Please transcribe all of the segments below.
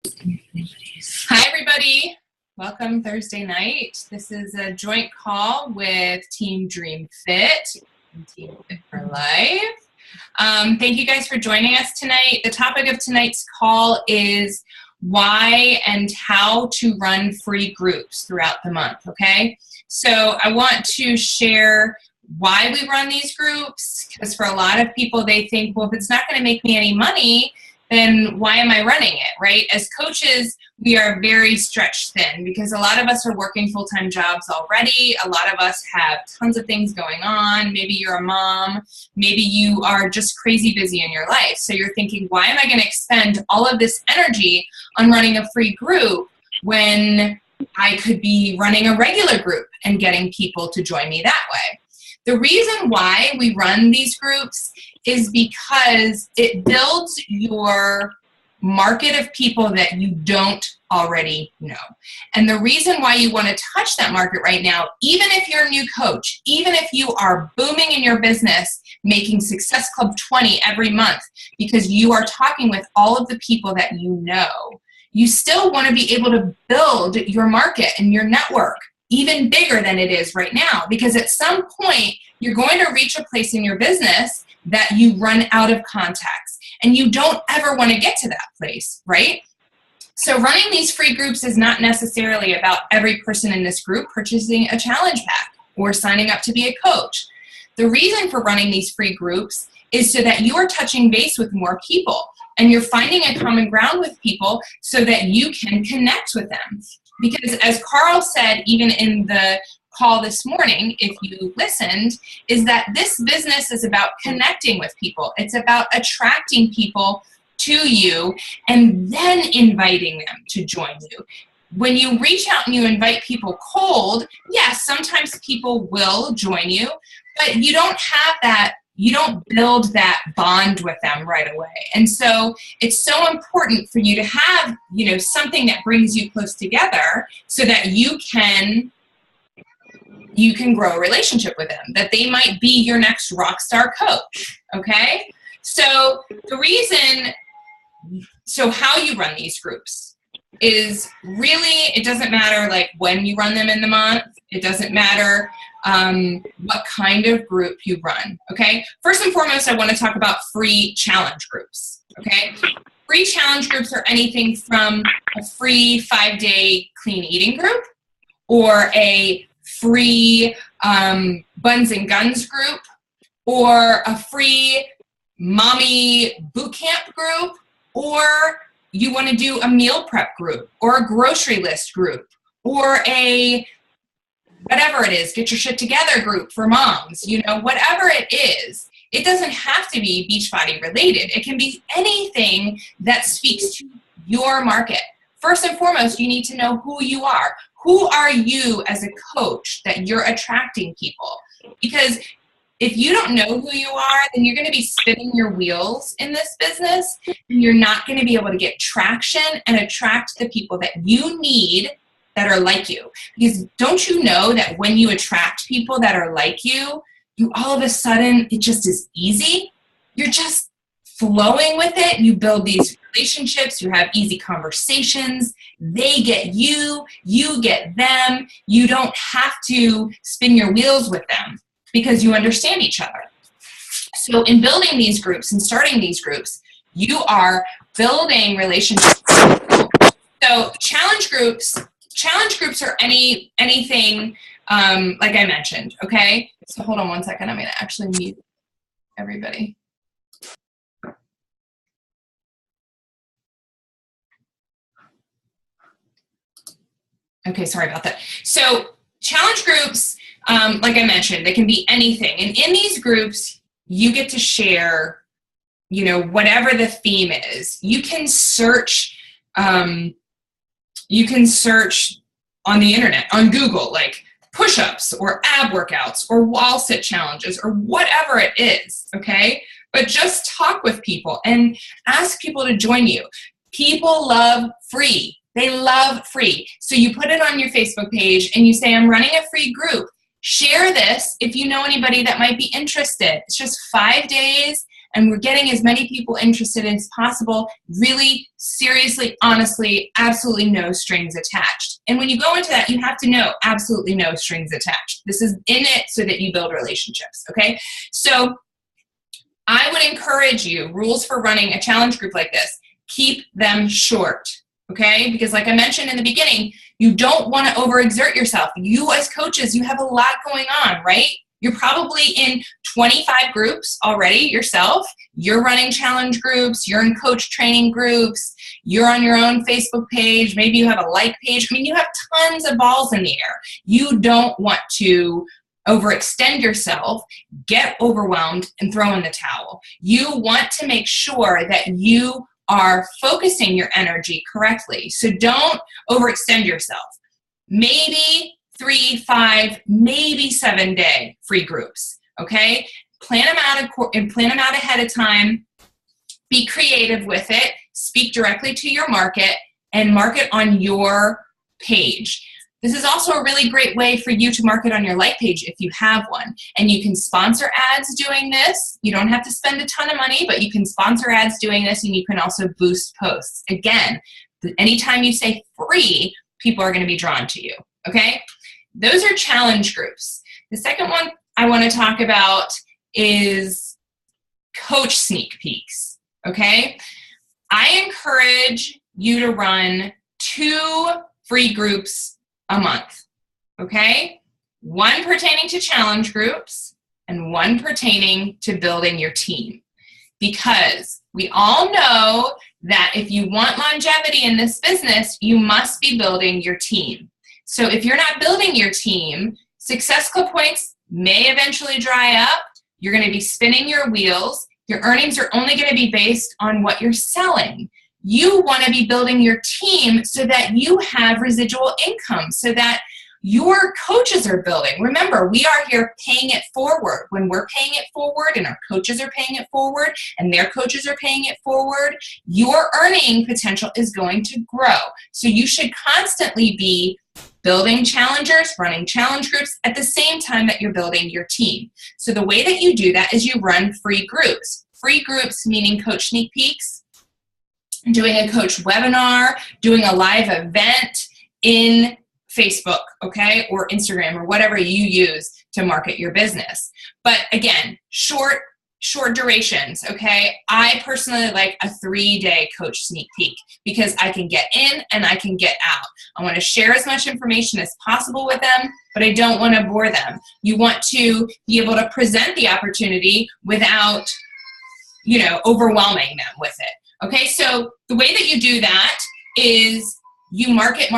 Hi, everybody. Welcome Thursday night. This is a joint call with Team DreamFIT and Team Fit for Life. Thank you guys for joining us tonight. The topic of tonight's call is why and how to run free groups throughout the month, okay? So I want to share why we run these groups, because for a lot of people, they think, well, if it's not going to make me any money, then why am I running it, right? As coaches, we are very stretched thin because a lot of us are working full-time jobs already. A lot of us have tons of things going on. Maybe you're a mom. Maybe you are just crazy busy in your life. So you're thinking, why am I going to expend all of this energy on running a free group when I could be running a regular group and getting people to join me that way? The reason why we run these groups is because it builds your market of people that you don't already know. And the reason why you want to touch that market right now, even if you're a new coach, even if you are booming in your business, making Success Club 20 every month, because you are talking with all of the people that you know, you still want to be able to build your market and your network even bigger than it is right now. Because at some point, you're going to reach a place in your business that you run out of contacts. And you don't ever want to get to that place, right? So running these free groups is not necessarily about every person in this group purchasing a challenge pack or signing up to be a coach. The reason for running these free groups is so that you are touching base with more people and you're finding a common ground with people so that you can connect with them. Because as Carl said, even in the call this morning, if you listened, is that this business is about connecting with people. It's about attracting people to you and then inviting them to join you. When you reach out and you invite people cold, yes, sometimes people will join you, but you don't have that, you don't build that bond with them right away. And so it's so important for you to have, something that brings you close together so that you can grow a relationship with them, that they might be your next rock star coach, okay? So how you run these groups is really, it doesn't matter like when you run them in the month. It doesn't matter what kind of group you run, okay? First and foremost, I want to talk about free challenge groups, okay? Free challenge groups are anything from a free 5-day clean eating group or a free Buns and Guns group or a free mommy boot camp group, or you want to do a meal prep group or a grocery list group or a whatever it is, get your shit together group for moms, whatever it is. It doesn't have to be Beachbody related. It can be anything that speaks to your market. First and foremost, you need to know who you are. Who are you as a coach that you're attracting people? Because if you don't know who you are, then you're going to be spinning your wheels in this business, and you're not going to be able to get traction and attract the people that you need that are like you. Because don't you know that when you attract people that are like you all of a sudden, it just is easy? You're just flowing with it. You build these relationships, you have easy conversations, they get you, you get them. You don't have to spin your wheels with them because you understand each other. So in building these groups and starting these groups, you are building relationships. So challenge groups are anything like I mentioned, okay? So hold on one second, I'm gonna actually mute everybody. Okay, sorry about that. So challenge groups, like I mentioned, they can be anything. And in these groups, you get to share, whatever the theme is. You can search on the internet, on Google, like push-ups or ab workouts or wall sit challenges or whatever it is, okay? But just talk with people and ask people to join you. People love free. They love free. So you put it on your Facebook page and you say, I'm running a free group. Share this if you know anybody that might be interested. It's just 5 days and we're getting as many people interested as possible, really, seriously, honestly, absolutely no strings attached. And when you go into that, you have to know absolutely no strings attached. This is in it so that you build relationships, okay? So I would encourage you, rules for running a challenge group like this, keep them short, okay? Because like I mentioned in the beginning, you don't want to overexert yourself. You as coaches, you have a lot going on, right? You're probably in 25 groups already yourself. You're running challenge groups. You're in coach training groups. You're on your own Facebook page. Maybe you have a like page. I mean, you have tons of balls in the air. You don't want to overextend yourself, get overwhelmed, and throw in the towel. You want to make sure that you are focusing your energy correctly. So don't overextend yourself. Maybe 3, 5, maybe 7-day free groups, okay? Plan them out ahead of time. Be creative with it. Speak directly to your market and market on your page. This is also a really great way for you to market on your like page if you have one. And you can sponsor ads doing this. You don't have to spend a ton of money, but you can sponsor ads doing this, and you can also boost posts. Again, anytime you say free, people are going to be drawn to you, okay? Those are challenge groups. The second one I want to talk about is coach sneak peeks, okay? I encourage you to run 2 free groups a month, okay? One pertaining to challenge groups and one pertaining to building your team. Because we all know that if you want longevity in this business, you must be building your team. So if you're not building your team, Success Club points may eventually dry up. You're going to be spinning your wheels. Your earnings are only going to be based on what you're selling. You want to be building your team so that you have residual income, so that your coaches are building. Remember, we are here paying it forward. When we're paying it forward and our coaches are paying it forward and their coaches are paying it forward, your earning potential is going to grow. So you should constantly be building challengers, running challenge groups at the same time that you're building your team. So the way that you do that is you run free groups. Free groups meaning coach sneak peeks, doing a coach webinar, doing a live event in Facebook, okay, or Instagram, or whatever you use to market your business. But again, short durations, okay? I personally like a 3-day coach sneak peek because I can get in and I can get out. I want to share as much information as possible with them, but I don't want to bore them. You want to be able to present the opportunity without, overwhelming them with it. Okay, so the way that you do that is you market.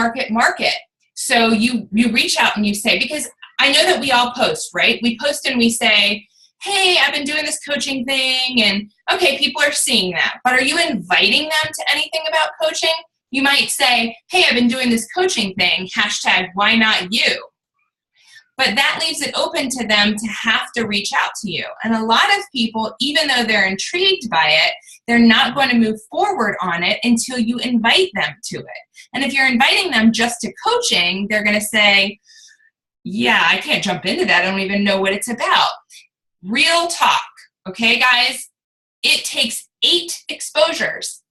So you reach out and you say, because I know that we all post, right? We post and we say, hey, I've been doing this coaching thing, and okay, people are seeing that. But are you inviting them to anything about coaching? You might say, hey, I've been doing this coaching thing, # why not you? But that leaves it open to them to have to reach out to you. And a lot of people, even though they're intrigued by it, they're not going to move forward on it until you invite them to it. And if you're inviting them just to coaching, they're going to say, yeah, I can't jump into that. I don't even know what it's about. Real talk, okay, guys? It takes 8 exposures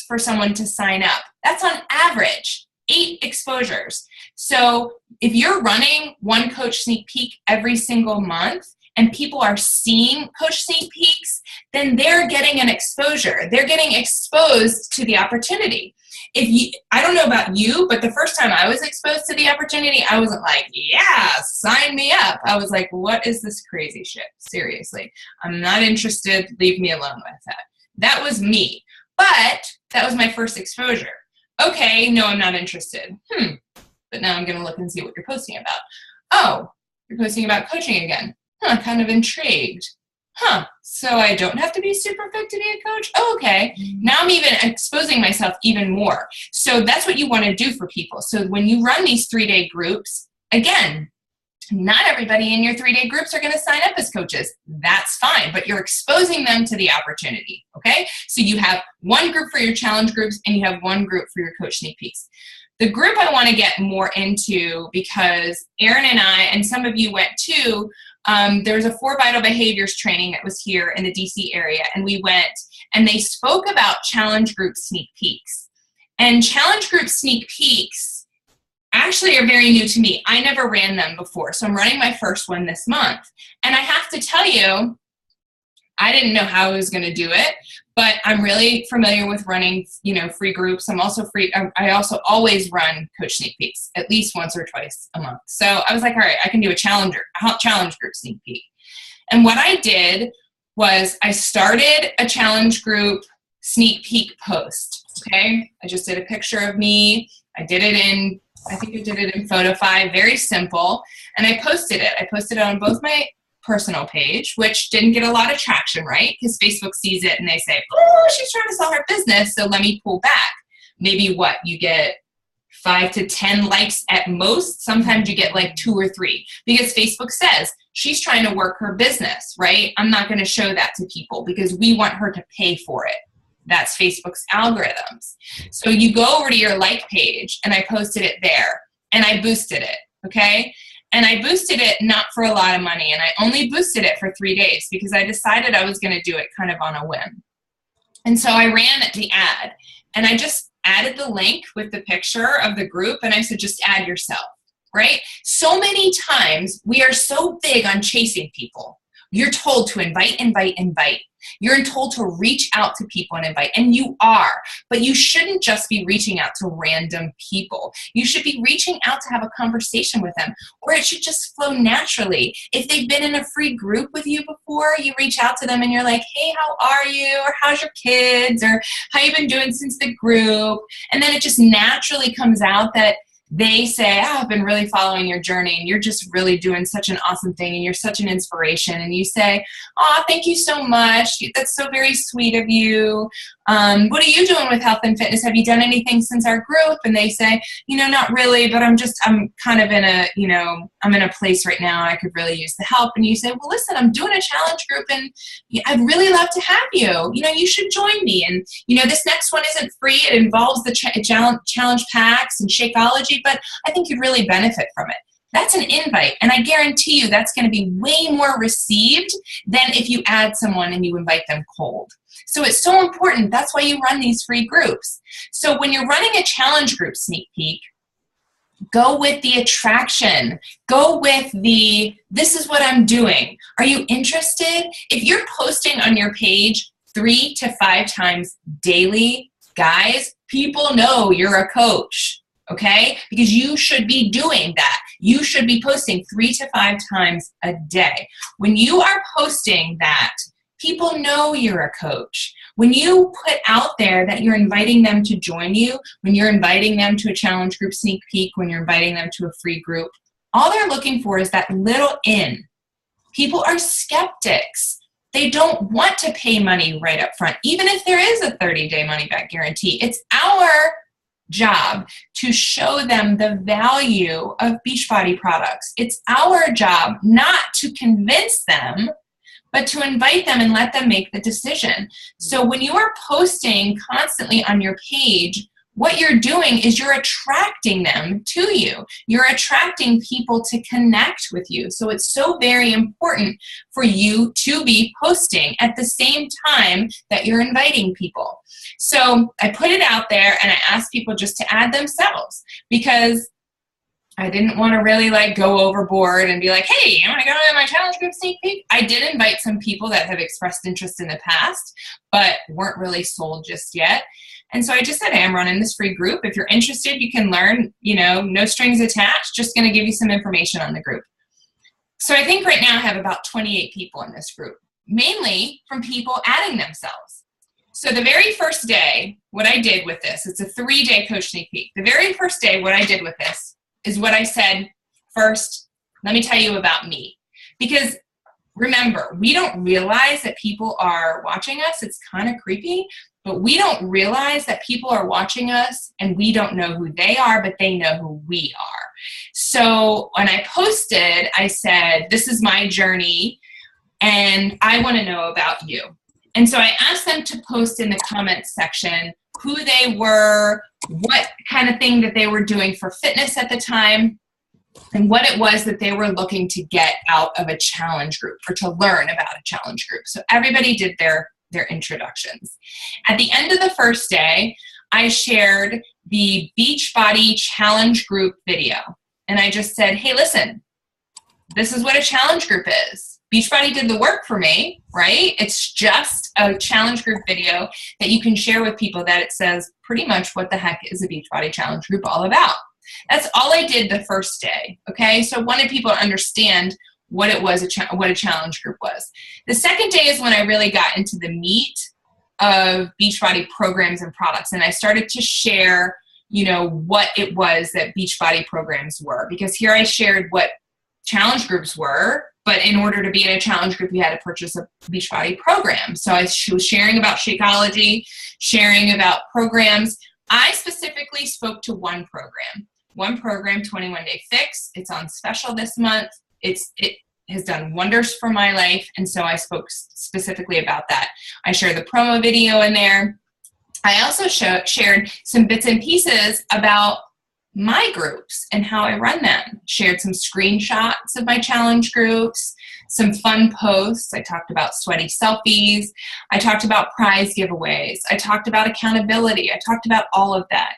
for someone to sign up. That's on average, 8 exposures. So if you're running one coach sneak peek every single month and people are seeing coach sneak peeks, then they're getting an exposure. They're getting exposed to the opportunity. I don't know about you, but the first time I was exposed to the opportunity, I wasn't like, yeah, sign me up. I was like, what is this crazy shit? Seriously, I'm not interested. Leave me alone with that. That was me. But that was my first exposure. Okay, no, I'm not interested. But now I'm going to look and see what you're posting about. Oh, you're posting about coaching again. Kind of intrigued. So I don't have to be super fit to be a coach? Oh, okay. Now I'm even exposing myself even more. So that's what you want to do for people. So when you run these 3-day groups, again, not everybody in your 3-day groups are going to sign up as coaches. That's fine, but you're exposing them to the opportunity, okay? So you have one group for your challenge groups and you have one group for your coach sneak peeks. The group I want to get more into, because Erin and I, and some of you went too, there was a 4 Vital Behaviors training that was here in the DC area, and we went and they spoke about challenge group sneak peeks. And challenge group sneak peeks actually are very new to me. I never ran them before, so I'm running my first one this month. And I have to tell you, I didn't know how I was going to do it, but I'm really familiar with running, free groups. I'm also I also always run coach sneak peeks at least once or twice a month. So I was like, all right, I can do a challenge group sneak peek. And what I did was I started a challenge group sneak peek post. Okay. I just did a picture of me. I think I did it in Photo5, very simple. And I posted it. I posted it on both my personal page, which didn't get a lot of traction, right? Because Facebook sees it and they say, oh, she's trying to sell her business, so let me pull back. Maybe you get 5 to 10 likes at most. Sometimes you get like 2 or 3 because Facebook says she's trying to work her business, right? I'm not going to show that to people because we want her to pay for it. That's Facebook's algorithms. So you go over to your like page, and I posted it there, and I boosted it, okay? And I boosted it not for a lot of money, and I only boosted it for 3 days because I decided I was going to do it kind of on a whim. And so I ran the ad, and I just added the link with the picture of the group, and I said, just add yourself, right? So many times we are so big on chasing people. You're told to invite. You're told to reach out to people and invite, and you are, but you shouldn't just be reaching out to random people. You should be reaching out to have a conversation with them, or it should just flow naturally. If they've been in a free group with you before, you reach out to them and you're like, hey, how are you? Or how's your kids? Or how you been doing since the group? And then it just naturally comes out that they say, oh, I've been really following your journey, and you're just really doing such an awesome thing, and you're such an inspiration. And you say, oh, thank you so much. That's so very sweet of you. What are you doing with health and fitness? Have you done anything since our group? And they say, not really, but I'm kind of in a, I'm in a place right now. I could really use the help. And you say, well, listen, I'm doing a challenge group, and I'd really love to have you. You should join me. And, this next one isn't free. It involves the challenge packs and Shakeology, but I think you'd really benefit from it. That's an invite, and I guarantee you that's going to be way more received than if you add someone and you invite them cold. So it's so important. That's why you run these free groups. So when you're running a challenge group sneak peek, go with the attraction. Go with this is what I'm doing. Are you interested? If you're posting on your page 3 to 5 times daily, guys, people know you're a coach. Okay? Because you should be doing that. You should be posting 3 to 5 times a day. When you are posting that, people know you're a coach. When you put out there that you're inviting them to join you, when you're inviting them to a challenge group sneak peek, when you're inviting them to a free group, all they're looking for is that little in. People are skeptics. They don't want to pay money right up front, even if there is a 30-day money-back guarantee. It's our job to show them the value of Beachbody products. It's our job not to convince them, but to invite them and let them make the decision. So when you are posting constantly on your page, what you're doing is you're attracting them to you. You're attracting people to connect with you. So it's so very important for you to be posting at the same time that you're inviting people. So I put it out there and I asked people just to add themselves because I didn't want to really go overboard and be like, hey, you want to go to my challenge group sneak peek? I did invite some people that have expressed interest in the past, but weren't really sold just yet. And so I just said, hey, I'm running this free group. If you're interested, you can learn, no strings attached, just going to give you some information on the group. So I think right now I have about 28 people in this group, mainly from people adding themselves. So the very first day, what I did with this, it's a 3-day coach sneak peek. The very first day, what I did with this is what I said, first, let me tell you about me. Because remember, we don't realize that people are watching us. It's kind of creepy, but we don't realize that people are watching us and we don't know who they are, but they know who we are. So when I posted, I said, this is my journey and I want to know about you. And so I asked them to post in the comments section who they were, what kind of thing that they were doing for fitness at the time. and what it was that they were looking to get out of a challenge group or to learn about a challenge group. So everybody did their introductions. At the end of the first day, I shared the Beachbody challenge group video. And I just said, hey, listen, this is what a challenge group is. Beachbody did the work for me, right? It's just a challenge group video that you can share with people that it says pretty much what the heck is a Beachbody challenge group all about. That's all I did the first day, okay? So I wanted people to understand what it was, what a challenge group was. The second day is when I really got into the meat of Beachbody programs and products, and I started to share, you know, what it was that Beachbody programs were, because here I shared what challenge groups were, but in order to be in a challenge group, you had to purchase a Beachbody program. So I was sharing about Shakeology, sharing about programs. I specifically spoke to one program, 21 Day Fix. It's on special this month. It has done wonders for my life, and so I spoke specifically about that. I shared the promo video in there. I also shared some bits and pieces about my groups and how I run them. Shared some screenshots of my challenge groups, some fun posts. I talked about sweaty selfies. I talked about prize giveaways. I talked about accountability. I talked about all of that.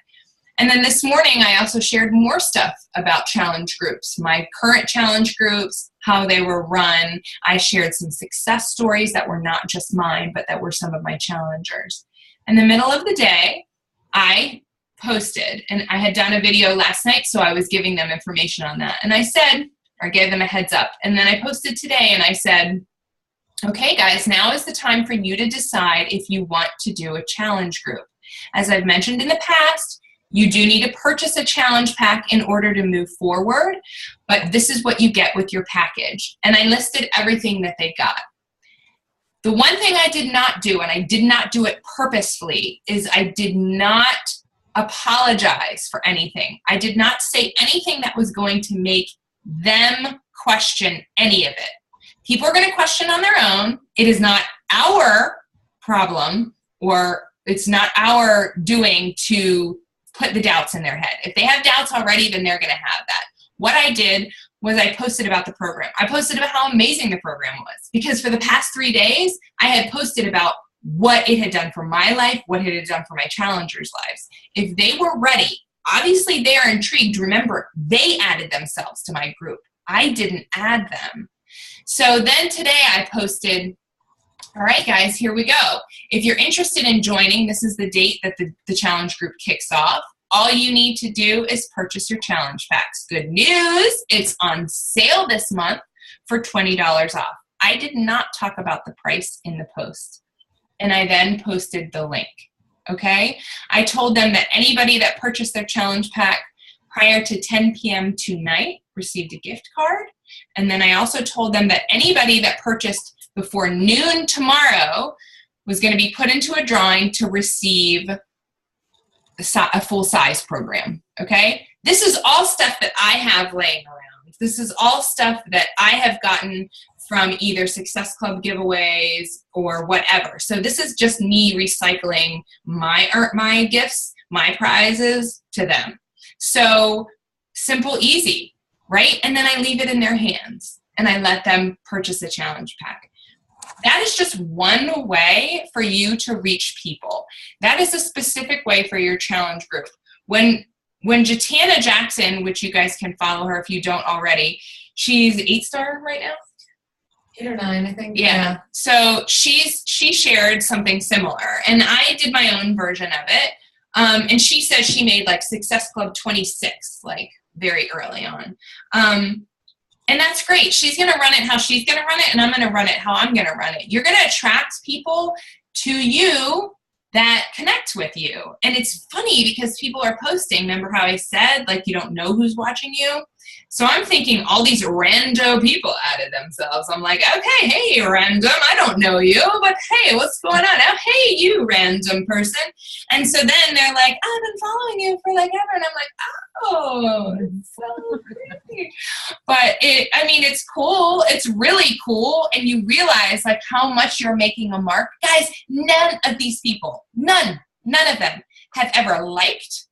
And then this morning, I also shared more stuff about challenge groups, my current challenge groups, how they were run. I shared some success stories that were not just mine, but that were some of my challengers. In the middle of the day, I posted, and I had done a video last night, so I was giving them information on that. And I said, or gave them a heads up. And then I posted today and I said, okay, guys, now is the time for you to decide if you want to do a challenge group. As I've mentioned in the past, you do need to purchase a challenge pack in order to move forward, but this is what you get with your package. And I listed everything that they got. The one thing I did not do, and I did not do it purposefully, is I did not apologize for anything. I did not say anything that was going to make them question any of it. People are going to question on their own. It is not our problem, or it's not our doing to put the doubts in their head. If they have doubts already, then they're going to have that. What I did was I posted about the program. I posted about how amazing the program was, because for the past 3 days, I had posted about what it had done for my life, what it had done for my challengers' lives. If they were ready, obviously they are intrigued. Remember, they added themselves to my group. I didn't add them. So then today I posted, all right, guys, here we go. If you're interested in joining, this is the date that the challenge group kicks off. All you need to do is purchase your challenge packs. Good news, it's on sale this month for $20 off. I did not talk about the price in the post. And I then posted the link, okay? I told them that anybody that purchased their challenge pack prior to 10 p.m. tonight received a gift card. And then I also told them that anybody that purchased before noon tomorrow was going to be put into a drawing to receive a full-size program, okay? This is all stuff that I have laying around. This is all stuff that I have gotten from either Success Club giveaways or whatever. So this is just me recycling my gifts, my prizes to them. So simple, easy, right? And then I leave it in their hands and I let them purchase a challenge pack. That is just one way for you to reach people. That is a specific way for your challenge group. When Jatana Jackson, which you guys can follow her if you don't already, she's 8-star right now? 8 or 9, I think. Yeah. So she shared something similar, and I did my own version of it. And she said she made like Success Club 26, like very early on. And that's great. She's going to run it how she's going to run it, and I'm going to run it how I'm going to run it. You're going to attract people to you that connect with you. And it's funny because people are posting, remember how I said, like, you don't know who's watching you? So I'm thinking all these rando people added themselves. I'm like, okay, hey, random, I don't know you, but hey, what's going on? Oh, hey, you random person. And so then they're like, I've been following you for like ever. And I'm like, oh, it's so great. But it's cool. It's really cool. And you realize like how much you're making a mark. Guys, none of these people, none of them have ever liked,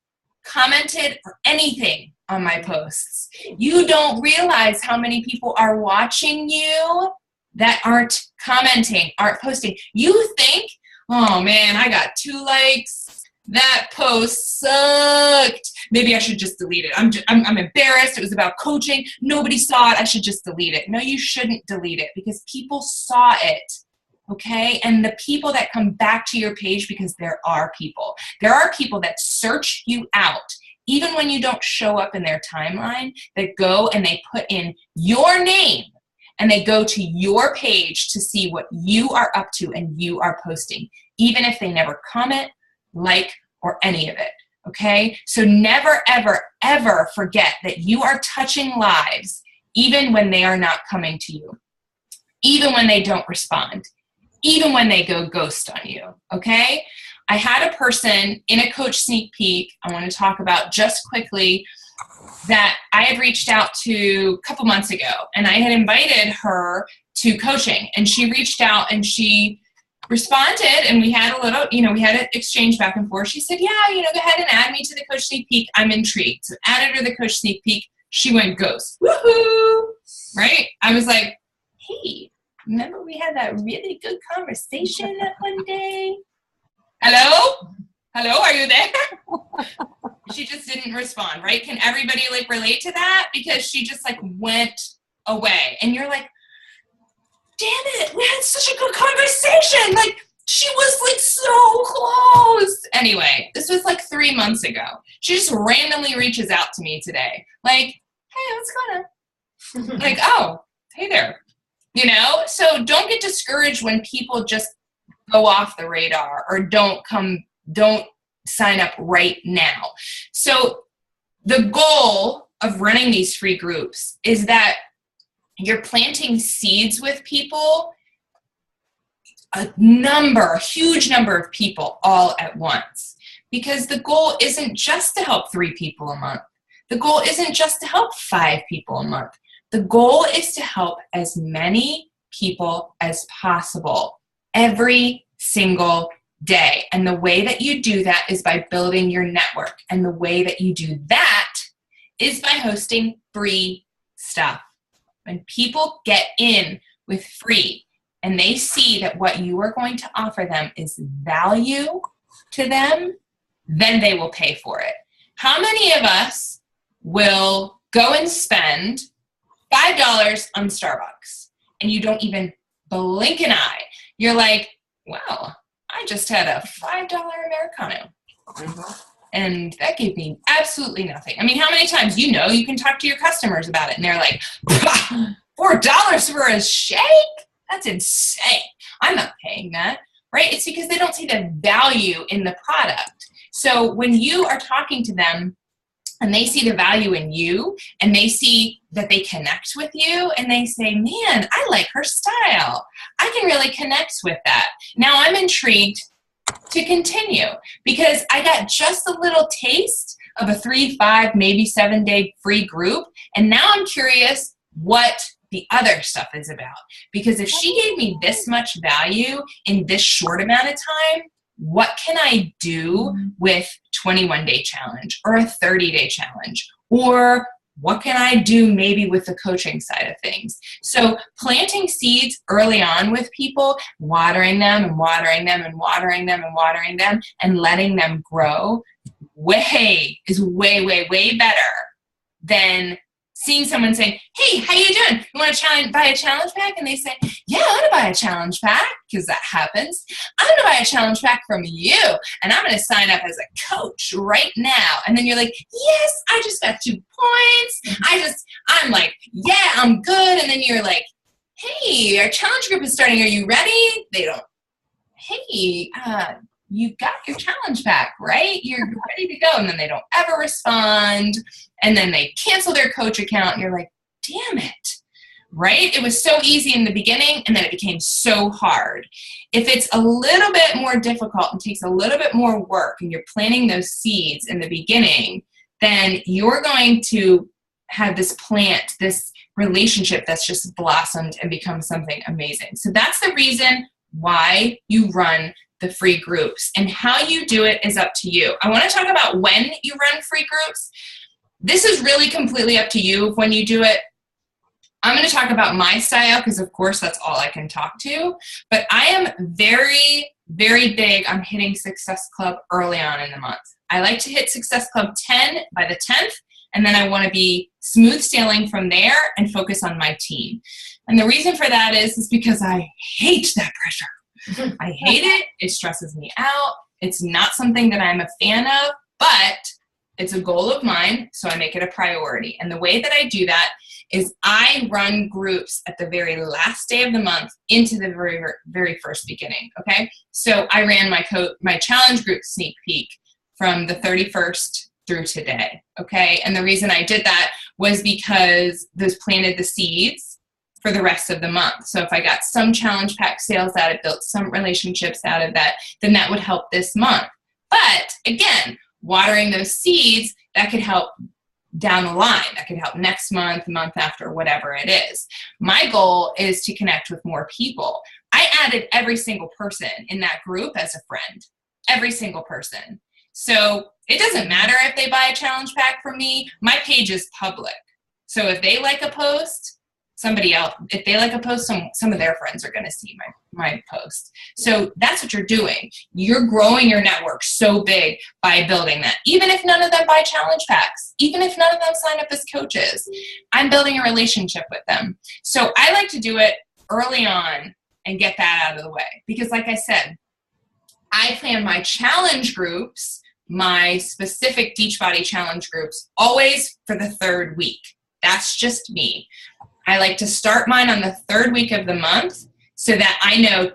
commented, or anything on my posts. You don't realize how many people are watching you that aren't commenting, aren't posting. You think, oh man, I got 2 likes. That post sucked. Maybe I should just delete it. I'm embarrassed. It was about coaching. Nobody saw it. I should just delete it. No, you shouldn't delete it because people saw it. Okay? And the people that come back to your page, because there are people that search you out, even when you don't show up in their timeline, that go and they put in your name and they go to your page to see what you are up to and you are posting, even if they never comment, like, or any of it. Okay? So never, ever, ever forget that you are touching lives, even when they are not coming to you, even when they don't respond, even when they go ghost on you. Okay? I had a person in a coach sneak peek I want to talk about just quickly that I had reached out to a couple months ago, and I had invited her to coaching, and she reached out and she responded, and we had a little, we had an exchange back and forth. She said, yeah, go ahead and add me to the coach sneak peek. I'm intrigued. So added her to the coach sneak peek. She went ghost. Woohoo! Right? I was like, hey, remember we had that really good conversation that one day? Hello? Hello, are you there? She just didn't respond, right? Can everybody relate to that? Because she just went away. And you're like, damn it, we had such a good conversation. She was so close. Anyway, this was 3 months ago. She just randomly reaches out to me today. Hey, what's going on? Oh, hey there. So don't get discouraged when people just go off the radar or don't sign up right now. So the goal of running these free groups is that you're planting seeds with people, a huge number of people all at once. Because the goal isn't just to help 3 people a month. The goal isn't just to help 5 people a month. The goal is to help as many people as possible every single day. And the way that you do that is by building your network. And the way that you do that is by hosting free stuff. When people get in with free and they see that what you are going to offer them is value to them, then they will pay for it. How many of us will go and spend $5 on Starbucks and you don't even blink an eye? You're like, wow, I just had a $5 Americano. And that gave me absolutely nothing. I mean, how many times, you can talk to your customers about it and they're like, $4 for a shake? That's insane. I'm not paying that, right? It's because they don't see the value in the product. So when you are talking to them and they see the value in you and they see that they connect with you and they say, man, I like her style. I can really connect with that. Now I'm intrigued to continue because I got just a little taste of a 3, 5, maybe 7-day free group. And now I'm curious what the other stuff is about. Because if she gave me this much value in this short amount of time, what can I do with 21-day challenge or a 30-day challenge? Or what can I do maybe with the coaching side of things? So planting seeds early on with people, watering them and watering them and watering them and watering them and letting them grow is way better than seeing someone saying, hey, how you doing? You want to buy a challenge pack? And they say, yeah, I want to buy a challenge pack, because that happens. I'm going to buy a challenge pack from you, and I'm going to sign up as a coach right now. And then you're like, yes, I just got 2 points. I'm like, yeah, I'm good. And then you're like, hey, our challenge group is starting. Are you ready? They don't, hey, you got your challenge pack, right? You're ready to go. And then they don't ever respond. And then they cancel their coach account. And you're like, damn it, right? It was so easy in the beginning, and then it became so hard. If it's a little bit more difficult and takes a little bit more work, and you're planting those seeds in the beginning, then you're going to have this plant, this relationship that's just blossomed and become something amazing. So that's the reason why you run the free groups, and how you do it is up to you. I want to talk about when you run free groups. this is really completely up to you when you do it. I'm going to talk about my style because, of course, that's all I can talk to. But I am very, very big on hitting Success Club early on in the month. I like to hit Success Club 10 by the 10th, and then I want to be smooth sailing from there and focus on my team. And the reason for that is because I hate that pressure. I hate it. It stresses me out. It's not something that I'm a fan of, but it's a goal of mine, so I make it a priority. And the way that I do that is I run groups at the very last day of the month into the very, very first beginning, okay? So I ran my challenge group sneak peek from the 31st through today, okay? And the reason I did that was because those planted the seeds for the rest of the month. So if I got some challenge pack sales out of it, built some relationships out of that, then that would help this month. But again, watering those seeds, that could help down the line. That could help next month, month after, whatever it is. My goal is to connect with more people. I added every single person in that group as a friend, every single person. So it doesn't matter if they buy a challenge pack from me. My page is public. So if they like a post, somebody else, if they like a post, some of their friends are going to see my post. So that's what you're doing. You're growing your network so big by building that. Even if none of them buy challenge packs, even if none of them sign up as coaches, I'm building a relationship with them. So I like to do it early on and get that out of the way. Because like I said, I plan my challenge groups, my specific Beachbody challenge groups, always for the third week. That's just me. I like to start mine on the third week of the month so that I know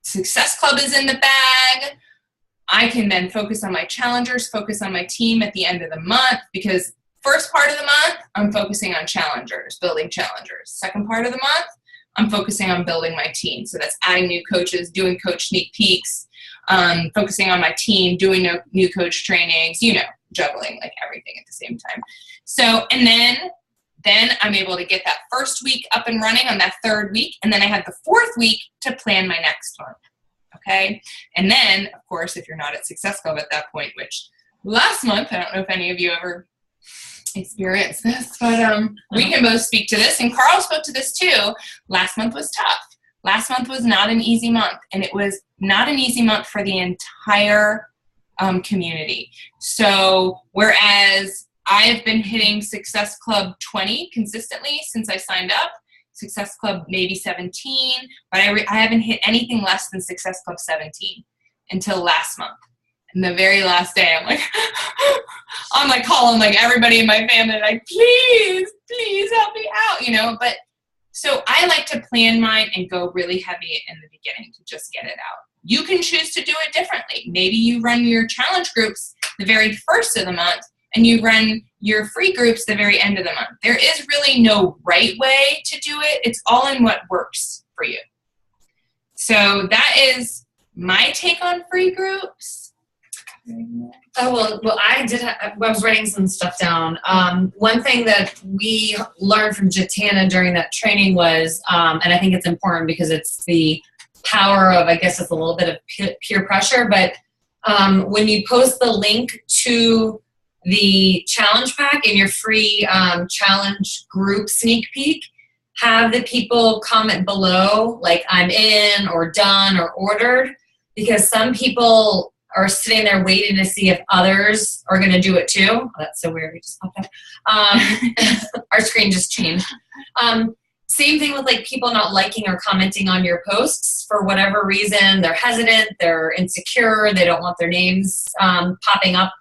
Success Club is in the bag. I can then focus on my challengers, focus on my team at the end of the month, because first part of the month, I'm focusing on challengers, building challengers. Second part of the month, I'm focusing on building my team. So that's adding new coaches, doing coach sneak peeks, focusing on my team, doing new coach trainings, juggling like everything at the same time. So, and then I'm able to get that first week up and running on that third week. And then I have the fourth week to plan my next one. Okay. And then, of course, if you're not at Success Club at that point, which last month, I don't know if any of you ever experienced this, but we can both speak to this. And Carl spoke to this too. Last month was tough. Last month was not an easy month. And it was not an easy month for the entire community. So whereas I have been hitting Success Club 20 consistently since I signed up, Success Club maybe 17, but I haven't hit anything less than Success Club 17 until last month. And the very last day, I'm like, calling like everybody in my family, like, please help me out, But so I like to plan mine and go really heavy in the beginning to just get it out. You can choose to do it differently. Maybe you run your challenge groups the very first of the month, and you run your free groups the very end of the month. There is really no right way to do it. It's all in what works for you. So that is my take on free groups. Oh, well, I was writing some stuff down. One thing that we learned from Jitana during that training was, and I think it's important because it's the power of, I guess it's a little bit of peer pressure, but when you post the link to the challenge pack in your free challenge group sneak peek, have the people comment below, like I'm in or done or ordered, because some people are sitting there waiting to see if others are going to do it too. Oh, that's so weird. We just popped up. Our screen just changed. Same thing with like people not liking or commenting on your posts for whatever reason. They're hesitant, they're insecure, they don't want their names popping up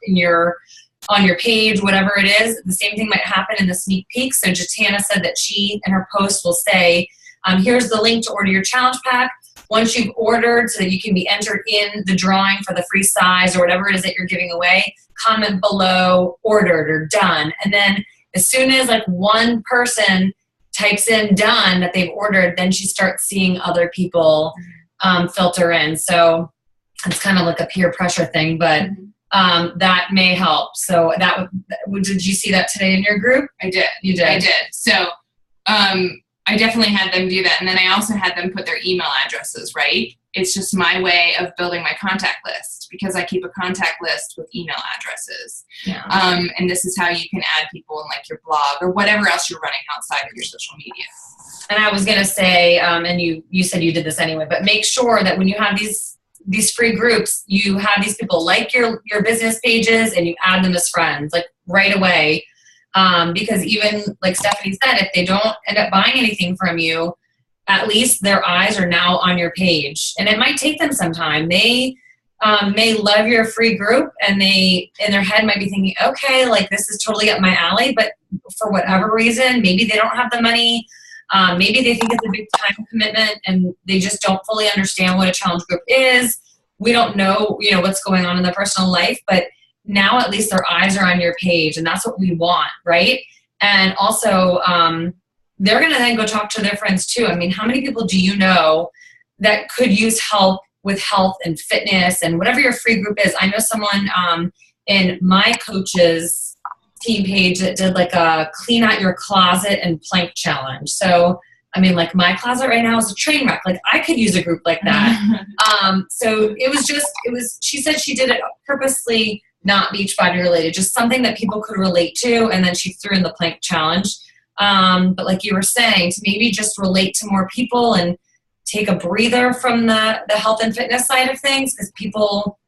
on your page, whatever it is. The same thing might happen in the sneak peek. So Jitana said that she in her post will say, here's the link to order your challenge pack. Once you've ordered so that you can be entered in the drawing for the free size or whatever it is that you're giving away, comment below ordered or done. And then as soon as like one person types in done that they've ordered, then she starts seeing other people filter in. So it's kind of like a peer pressure thing, but that may help. So did you see that today in your group? I did. You did? I did. So I definitely had them do that. And then I also had them put their email addresses, right? It's just my way of building my contact list because I keep a contact list with email addresses. Yeah. And this is how you can add people in like your blog or whatever else you're running outside of your social media. And I was going to say, and you said you did this anyway, but make sure that when you have these free groups, you have these people like your business pages and you add them as friends, like right away. Because even like Stephanie said, if they don't end up buying anything from you, at least their eyes are now on your page. And it might take them some time. They may love your free group and they, in their head, might be thinking, okay, like this is totally up my alley. But for whatever reason, maybe they don't have the money. Maybe they think it's a big time commitment and they just don't fully understand what a challenge group is. We don't know, what's going on in their personal life, but now at least their eyes are on your page and that's what we want, right? And also, they're going to then go talk to their friends too. I mean, how many people do you know that could use help with health and fitness and whatever your free group is? I know someone in my coach's team page that did like a clean out your closet and plank challenge. So, I mean, like my closet right now is a train wreck. Like I could use a group like that. So she said she did it purposely, not Beachbody related, just something that people could relate to. And then she threw in the plank challenge. But like you were saying, to maybe just relate to more people and take a breather from the health and fitness side of things, because people,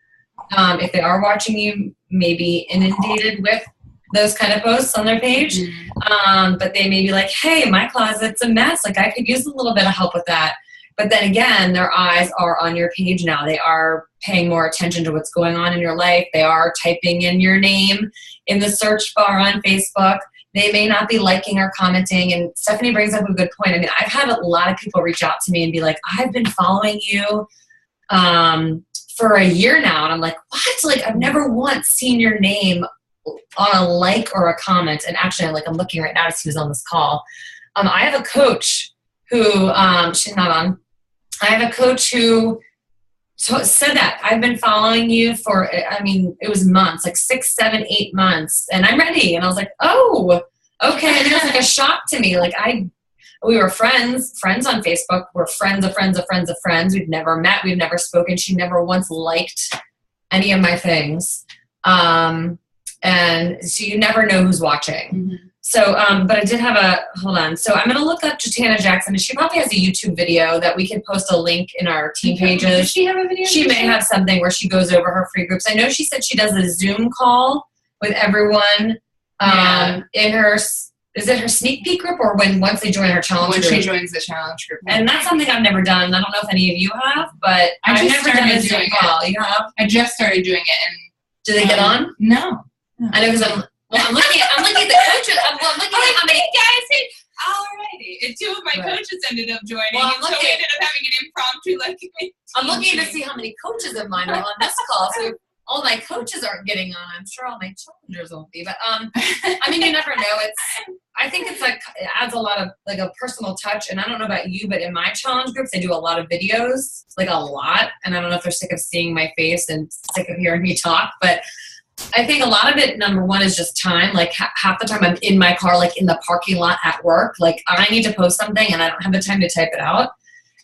if they are watching you, may be inundated with those kind of posts on their page. But they may be like, hey, my closet's a mess. Like I could use a little bit of help with that. But then again, their eyes are on your page now. They are paying more attention to what's going on in your life. They are typing in your name in the search bar on Facebook. They may not be liking or commenting. And Stephanie brings up a good point. I mean, I've had a lot of people reach out to me and be like, I've been following you for a year now. And I'm like, what? Like, I've never once seen your name on a like or a comment. And actually, I'm looking right now to see who's on this call. I have a coach who, she's not on. I have a coach who said that I've been following you for, it was months, like 6, 7, 8 months, and I'm ready. And I was like, oh, okay. And it was like a shock to me. Like we were friends on Facebook. We're friends of friends of friends of friends. We've never met. We've never spoken. She never once liked any of my things. And so you never know who's watching. Mm-hmm. So, but I did have hold on. So I'm going to look up Jatana Jackson. She probably has a YouTube video that we could post a link in our team pages. Does she have a video? She may have something where she goes over her free groups. I know she said she does a Zoom call with everyone in her, is it her sneak peek group or once they join her challenge group? When she joins the challenge group. And that's something I've never done. I don't know if any of you have, but I've never done a Zoom call. You have? I just started doing it. And do they get on? No. I know because I'm looking at the coaches. I'm looking at how many guys. Alrighty. And 2 of my coaches ended up joining. So we ended up having an impromptu I'm looking to see how many coaches of mine are on this call. So if all my coaches aren't getting on, I'm sure all my challengers won't be. But you never know. I think it's it adds a lot of a personal touch. And I don't know about you, but in my challenge groups, I do a lot of videos, a lot. And I don't know if they're sick of seeing my face and sick of hearing me talk, but I think a lot of it, number one, is just time. Half the time I'm in my car, in the parking lot at work. I need to post something and I don't have the time to type it out.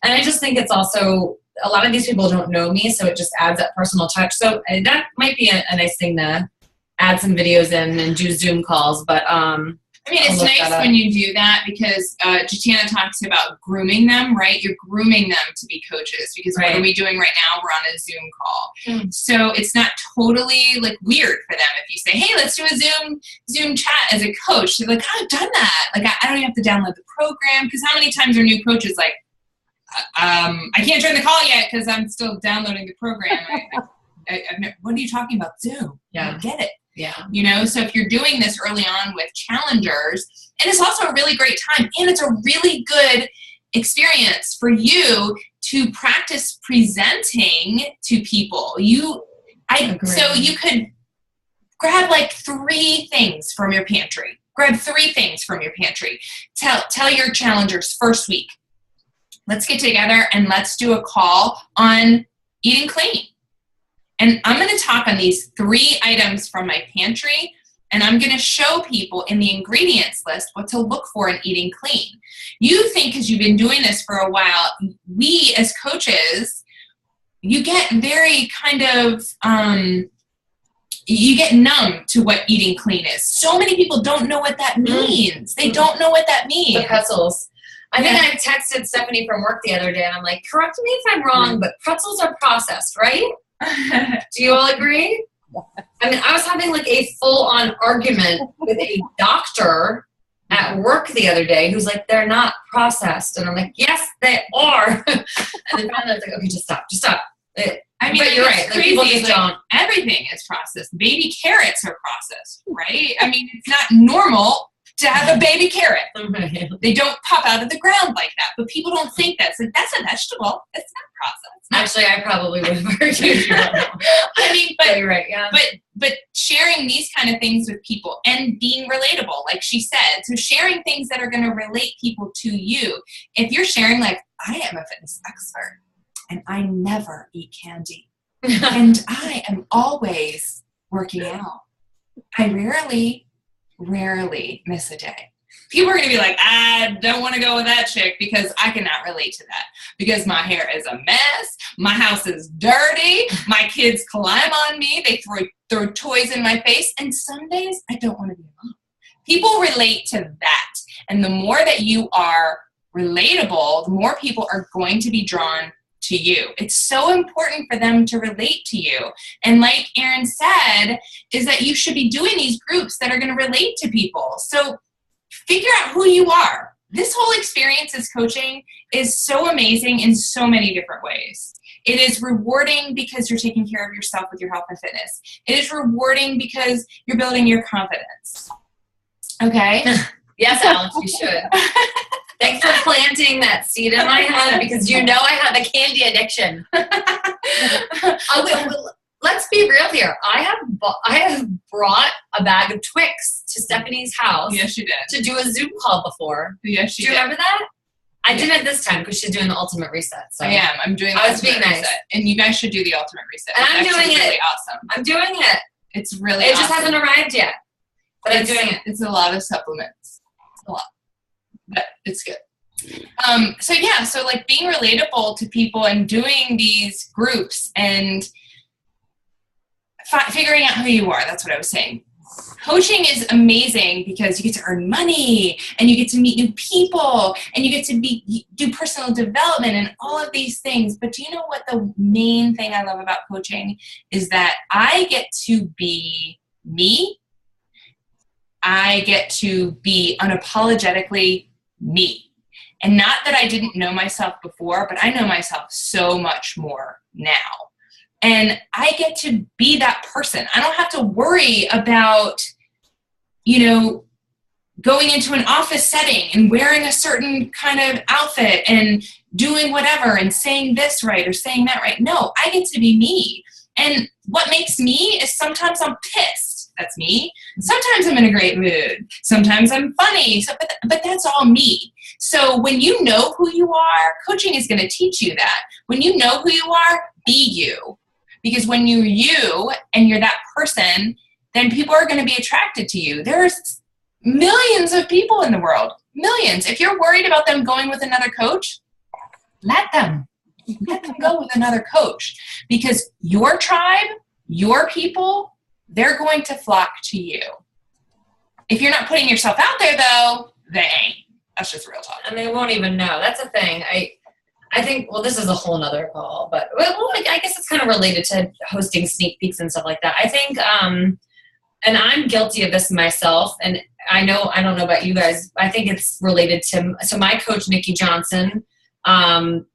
And I just think it's also, a lot of these people don't know me, so it just adds that personal touch. So that might be a nice thing to add some videos in and do Zoom calls. But it's nice when you do that because Jatana talks about grooming them, right? You're grooming them to be coaches because what are we doing right now? We're on a Zoom call. So it's not totally weird for them if you say, hey, let's do a Zoom chat as a coach. They're like, oh, I've done that. I don't even have to download the program because how many times are new coaches I can't join the call yet because I'm still downloading the program. What are you talking about? Zoom. Yeah. I don't get it. Yeah. So if you're doing this early on with challengers, and it's also a really great time, and it's a really good experience for you to practice presenting to people. So you could grab 3 things from your pantry. Grab 3 things from your pantry. Tell your challengers first week, let's get together and let's do a call on eating clean. And I'm going to talk on these 3 items from my pantry and I'm going to show people in the ingredients list what to look for in eating clean. You think because you've been doing this for a while, we as coaches, you get very kind of, you get numb to what eating clean is. So many people don't know what that means. They don't know what that means. The pretzels. I think I texted Stephanie from work the other day, and I'm like, correct me if I'm wrong, but pretzels are processed, right? Do you all agree? I mean, I was having like a full-on argument with a doctor at work the other day who's like, they're not processed. And I'm like, yes, they are. And then finally I was like, okay, just stop. I mean, but you're right. Crazy. Like, people just don't. Everything is processed. Baby carrots are processed, right? I mean, it's not normal to have a baby carrot. They don't pop out of the ground like that. But people don't think that's a vegetable. It's not processed. Actually, I probably would have argued you on that. I mean, but you're right, yeah. But sharing these kind of things with people and being relatable, like she said. So sharing things that are going to relate people to you. If you're sharing like, I am a fitness expert and I never eat candy and I am always working out. I rarely miss a day. People are going to be like, I don't want to go with that chick because I cannot relate to that. Because my hair is a mess. My house is dirty. My kids climb on me. They throw toys in my face. And some days I don't want to be alone. People relate to that. And the more that you are relatable, the more people are going to be drawn to you. It's so important for them to relate to you. And like Erin said, is that you should be doing these groups that are going to relate to people. So figure out who you are. This whole experience as coaching is so amazing in so many different ways. It is rewarding because you're taking care of yourself with your health and fitness. It is rewarding because you're building your confidence. Okay? Yes, Alex, you should. Thanks for planting that seed in my head because you know I have a candy addiction. Let's be real here. I have brought a bag of Twix to Stephanie's house. Yes, you did. To do a Zoom call before. Yes, you did. Do you remember that? I didn't this time because she's doing the ultimate reset. So I am. I'm doing the ultimate reset. Nice. And you guys should do the ultimate reset. And I'm doing it. Really awesome. I'm doing it. It's really awesome. It just hasn't arrived yet. But I'm doing it. It's a lot of supplements. It's a lot. But it's good. So like being relatable to people and doing these groups and figuring out who you are. That's what I was saying. Coaching is amazing because you get to earn money and you get to meet new people and you get to do personal development and all of these things. But do you know what the main thing I love about coaching is that I get to be me. I get to be unapologetically me. And not that I didn't know myself before, but I know myself so much more now. And I get to be that person. I don't have to worry about, going into an office setting and wearing a certain kind of outfit and doing whatever and saying this right or saying that right. No, I get to be me. And what makes me is sometimes I'm pissed. That's me. Sometimes I'm in a great mood. Sometimes I'm funny. But that's all me. So when you know who you are, coaching is going to teach you that. When you know who you are, be you. Because when you're you and you're that person, then people are going to be attracted to you. There's millions of people in the world. Millions. If you're worried about them going with another coach, let them go with another coach. Because your tribe, your people, they're going to flock to you. If you're not putting yourself out there, though, they ain't. That's just real talk. And they won't even know. That's the thing. I think, well, this is a whole nother call, but I guess it's kind of related to hosting sneak peeks and stuff like that. I think, and I'm guilty of this myself, and I don't know about you guys. I think it's related to, so my coach, Nikki Johnson,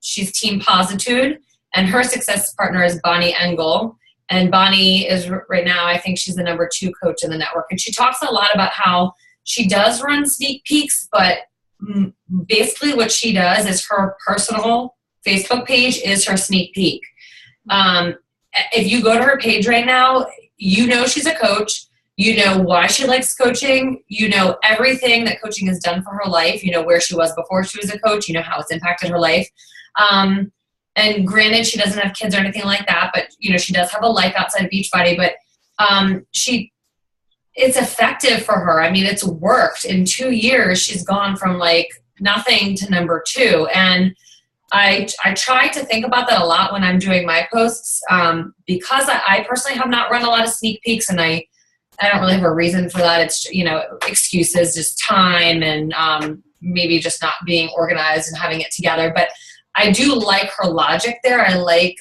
she's Team Positude, and her success partner is Bonnie Engel. And Bonnie is right now, I think she's the number 2 coach in the network. And she talks a lot about how she does run sneak peeks, but basically what she does is her personal Facebook page is her sneak peek. If you go to her page right now, you know she's a coach. You know why she likes coaching. You know everything that coaching has done for her life. You know where she was before she was a coach. You know how it's impacted her life. And granted, she doesn't have kids or anything like that, but she does have a life outside of Beachbody. But it's effective for her. I mean, it's worked. In 2 years, she's gone from like nothing to number 2. And I try to think about that a lot when I'm doing my posts, because I personally have not run a lot of sneak peeks, and I don't really have a reason for that. It's, excuses, just time, and maybe just not being organized and having it together. But I do like her logic there. I like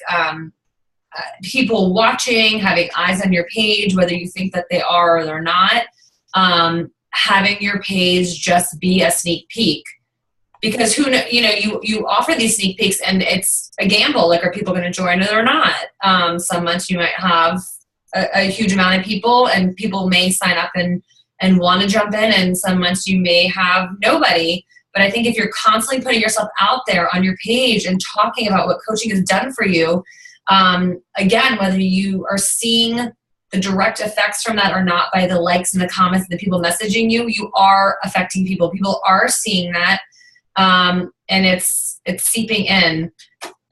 people watching, having eyes on your page, whether you think that they are or they're not, having your page just be a sneak peek. Because you offer these sneak peeks and it's a gamble. Like, are people going to join or they're not? Some months you might have a huge amount of people, and people may sign up and want to jump in, and some months you may have nobody. But I think if you're constantly putting yourself out there on your page and talking about what coaching has done for you, again, whether you are seeing the direct effects from that or not by the likes and the comments and the people messaging you, you are affecting people. People are seeing that. And it's seeping in.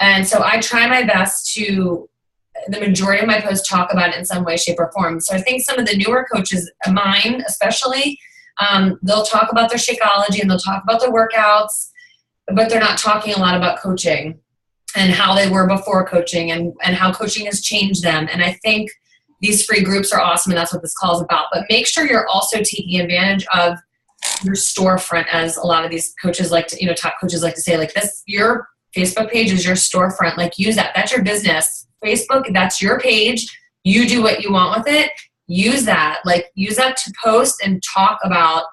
And so I try my best to, the majority of my posts talk about it in some way, shape, or form. So I think some of the newer coaches, mine especially, they'll talk about their Shakeology and they'll talk about their workouts, but they're not talking a lot about coaching and how they were before coaching and how coaching has changed them. And I think these free groups are awesome, and that's what this call is about. But make sure you're also taking advantage of your storefront, as a lot of these coaches like to, top coaches like to say, like, this, your Facebook page is your storefront. Like, use that. That's your business. Facebook, that's your page. You do what you want with it. Use that. Like, use that to post and talk about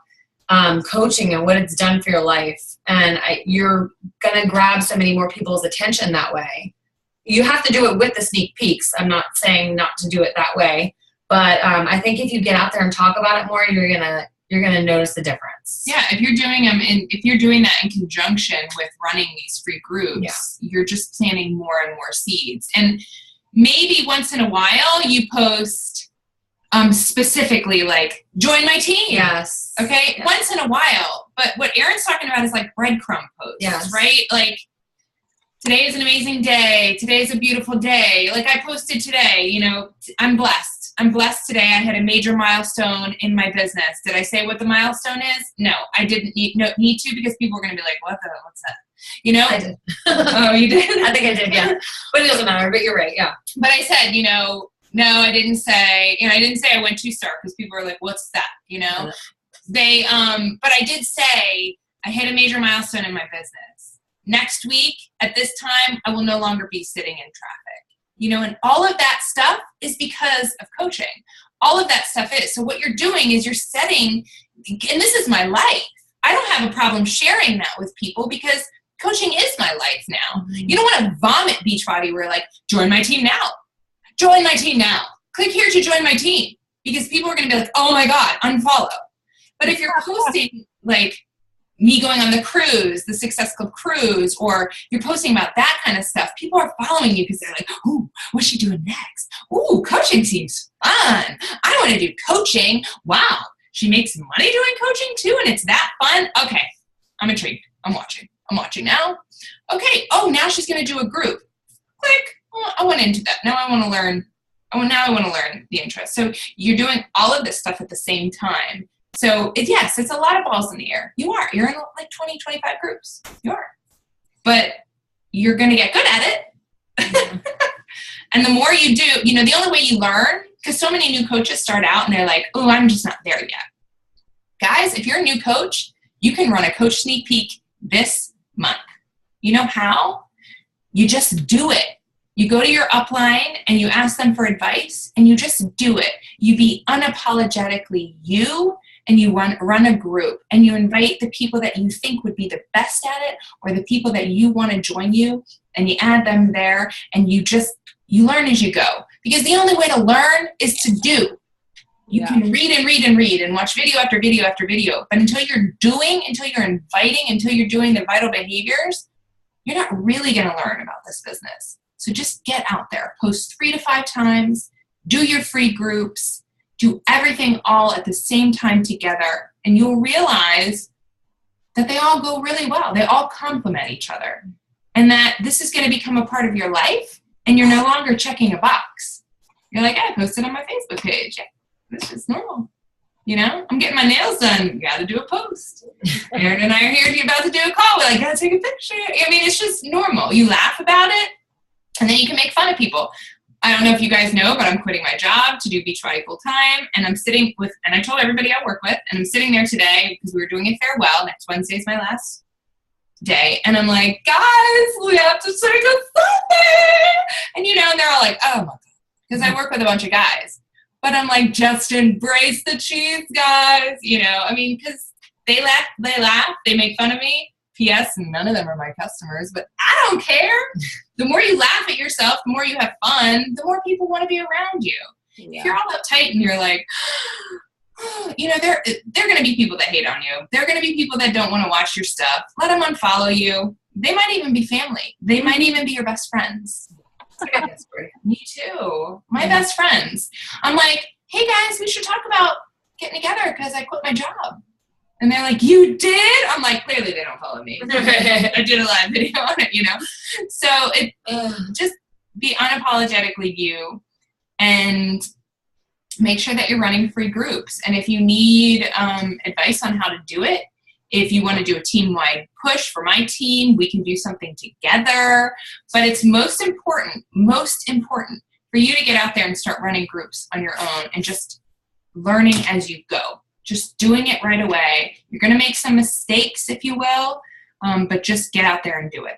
coaching and what it's done for your life. And you're going to grab so many more people's attention that way. You have to do it with the sneak peeks. I'm not saying not to do it that way. But I think if you get out there and talk about it more, you're gonna notice the difference. Yeah, if you're doing them, and if you're doing that in conjunction with running these free groups, you're just planting more and more seeds. And maybe once in a while you post specifically like, join my team. Yes. Okay. Yes. Once in a while. But what Erin's talking about is like breadcrumb posts. Yes. Right? Like, today is an amazing day. Today is a beautiful day. Like, I posted today, I'm blessed. I'm blessed today. I had a major milestone in my business. Did I say what the milestone is? No, I didn't need to, because people are going to be like, what's that? I did. Oh, you did? I think I did, yeah. But it doesn't matter, but you're right, yeah. But I said, no, I didn't say, I didn't say I went 2-star, because people are like, what's that? They, but I did say I hit a major milestone in my business. Next week at this time, I will no longer be sitting in traffic. And all of that stuff is because of coaching. All of that stuff is. So what you're doing is you're setting, and this is my life. I don't have a problem sharing that with people, because coaching is my life now. You don't want to vomit Beachbody where like, join my team now. Join my team now. Click here to join my team, because people are going to be like, oh my God, unfollow. But if you're posting like me going on the cruise, the Success Club cruise, or you're posting about that kind of stuff, people are following you because they're like, ooh, what's she doing next? Ooh, coaching seems fun. I want to do coaching. Wow, she makes money doing coaching too, and it's that fun? Okay, I'm intrigued. I'm watching now. Okay, oh, now she's going to do a group. Click. Oh, I went into that. Now I want to learn. Now I want to learn the interest. So you're doing all of this stuff at the same time. So yes, it's a lot of balls in the air. You're in like 20, 25 groups. You are. But you're going to get good at it. And the more you do, the only way you learn, because so many new coaches start out and they're like, oh, I'm just not there yet. Guys, if you're a new coach, you can run a coach sneak peek this month. You know how? You just do it. You go to your upline and you ask them for advice, and you just do it. You be unapologetically you, and you run a group, and you invite the people that you think would be the best at it, or the people that you want to join you, and you add them there, and you learn as you go. Because the only way to learn is to do. You can read and read and read and watch video after video after video, but until you're doing, until you're inviting, until you're doing the vital behaviors, you're not really going to learn about this business. So just get out there, post 3 to 5 times, do your free groups, do everything all at the same time together, and you'll realize that they all go really well. They all complement each other, and that this is going to become a part of your life, and you're no longer checking a box. You're like, I posted on my Facebook page. Yeah, this is normal. You know, I'm getting my nails done. Got to do a post. Aaron and I are here about to do a call. We're like, got to take a picture. I mean, it's just normal. You laugh about it, and then you can make fun of people. I don't know if you guys know, but I'm quitting my job to do Beachbody full time, and I'm sitting with, and I told everybody I work with, and I'm sitting there today because we were doing a farewell. Next Wednesday is my last day, and I'm like, guys, we have to take a selfie. And you know, and they're all like, oh my God, because I work with a bunch of guys. But I'm like, just embrace the cheese, guys. You know, I mean, because they laugh, they make fun of me. P.S. None of them are my customers, but I don't care. The more you laugh at yourself, the more you have fun, the more people want to be around you. Yeah. If you're all uptight and you're like, you know, there are going to be people that hate on you. There are going to be people that don't want to watch your stuff. Let them unfollow you. They might even be family. They might even be your best friends. Me too. My best friends. I'm like, hey guys, we should talk about getting together because I quit my job. And they're like, you did? I'm like, clearly they don't follow me. I did a live video on it, you know? So just be unapologetically you and make sure that you're running free groups. And if you need advice on how to do it, if you want to do a team-wide push for my team, we can do something together. But it's most important for you to get out there and start running groups on your own and just learning as you go. Just doing it right away. You're going to make some mistakes, if you will, but just get out there and do it.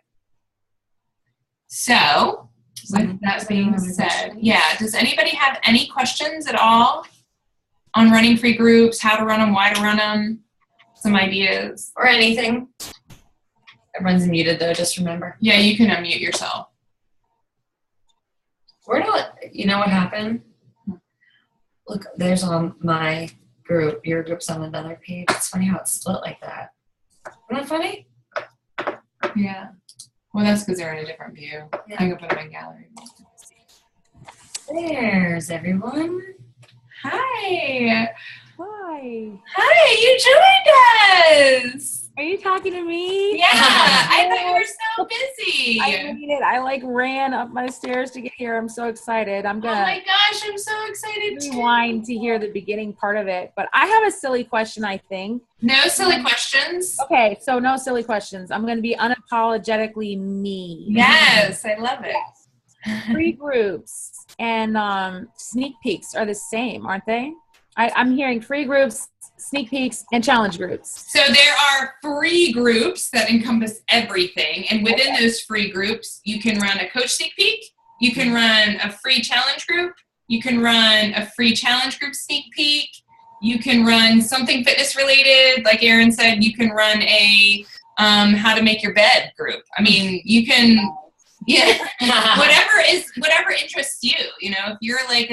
So, with that being said, yeah, does anybody have any questions at all on running free groups, how to run them, why to run them? Some ideas or anything. Everyone's muted though, just remember. Yeah, you can unmute yourself. You know what happened? Look, there's on my group. Your group's on another page. It's funny how it's split like that. Isn't that funny? Yeah. Well, that's because they're in a different view. Yeah. I can put them in gallery. There's everyone. Hi. Hi. Hi, you joined us. Are you talking to me? Yeah, I thought you were so busy. I made it. I ran up my stairs to get here. I'm so excited. I'm gonna. Oh my gosh, I'm so excited too. Rewind to hear the beginning part of it. But I have a silly question, I think. No silly questions. Okay, so no silly questions. I'm gonna be unapologetically me. Yes, I love it. Free groups and sneak peeks are the same, aren't they? I'm hearing free groups, sneak peeks, and challenge groups. So there are free groups that encompass everything. And within those free groups, you can run a coach sneak peek. You can run a free challenge group. You can run a free challenge group sneak peek. You can run something fitness related. Like Erin said, you can run a how to make your bed group. I mean, you can, yeah, whatever interests you. You know, if you're like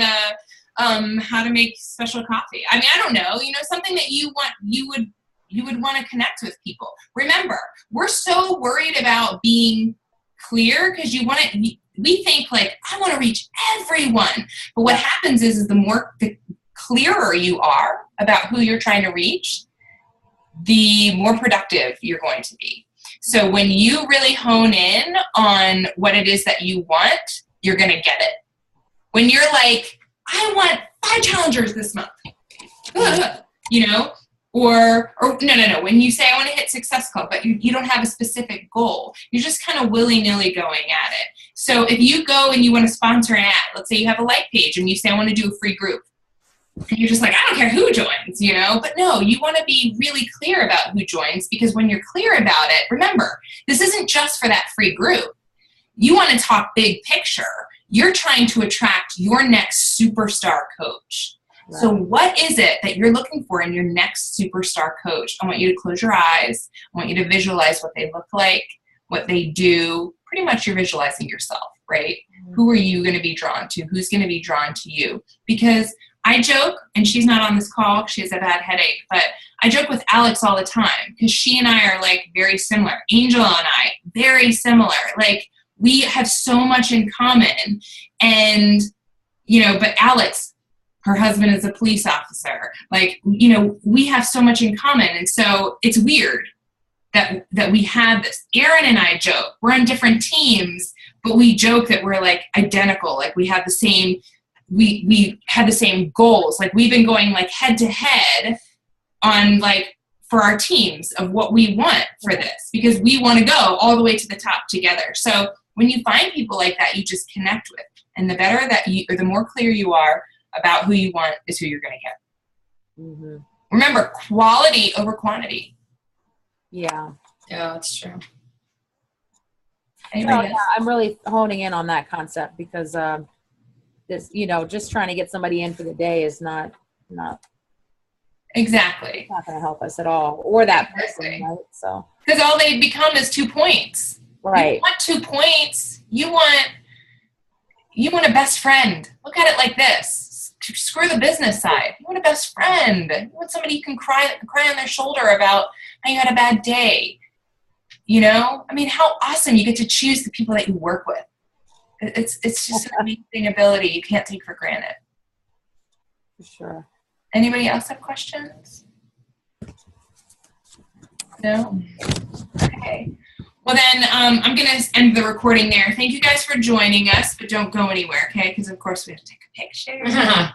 how to make special coffee. I mean, I don't know, you know, something that you would want to connect with people. Remember, we're so worried about being clear because we think like, I want to reach everyone. But what happens is the clearer you are about who you're trying to reach, the more productive you're going to be. So when you really hone in on what it is that you want, you're going to get it. When you're like, I want 5 challengers this month, you know, or no. When you say I want to hit Success Club, but you don't have a specific goal, you're just kind of willy-nilly going at it. So if you go and you want to sponsor an ad, let's say you have a like page and you say I want to do a free group, and you're just like, I don't care who joins, you know, but no, you want to be really clear about who joins, because when you're clear about it, remember, this isn't just for that free group. You want to talk big picture. You're trying to attract your next superstar coach. Right. So what is it that you're looking for in your next superstar coach? I want you to close your eyes. I want you to visualize what they look like, what they do. Pretty much you're visualizing yourself, right? Mm-hmm. Who are you going to be drawn to? Who's going to be drawn to you? Because I joke, and she's not on this call, she has a bad headache, but I joke with Alex all the time because she and I are like very similar. Angela and I, very similar. Like, we have so much in common. And, you know, but Alex, her husband is a police officer. Like, you know, we have so much in common. And so it's weird that we have this. Erin and I joke. We're on different teams, but we joke that we're like identical. Like we have the same we had the same goals. Like we've been going like head to head on like for our teams of what we want for this, because we want to go all the way to the top together. So when you find people like that, you just connect with, and the better that you, or the more clear you are about who you want is who you're going to get. Mm-hmm. Remember, quality over quantity. Yeah, that's true. Yeah, I'm really honing in on that concept because this, just trying to get somebody in for the day is not exactly not going to help us at all, or that person, right? So because all they become is 2 points. Right. You want 2 points. You want a best friend. Look at it like this. Screw the business side. You want a best friend. You want somebody you can cry on their shoulder about how you had a bad day. I mean, how awesome you get to choose the people that you work with. It's just an amazing ability you can't take for granted. For sure. Anybody else have questions? No? Okay. Well then, I'm going to end the recording there. Thank you guys for joining us, but don't go anywhere, okay? Because of course we have to take a picture.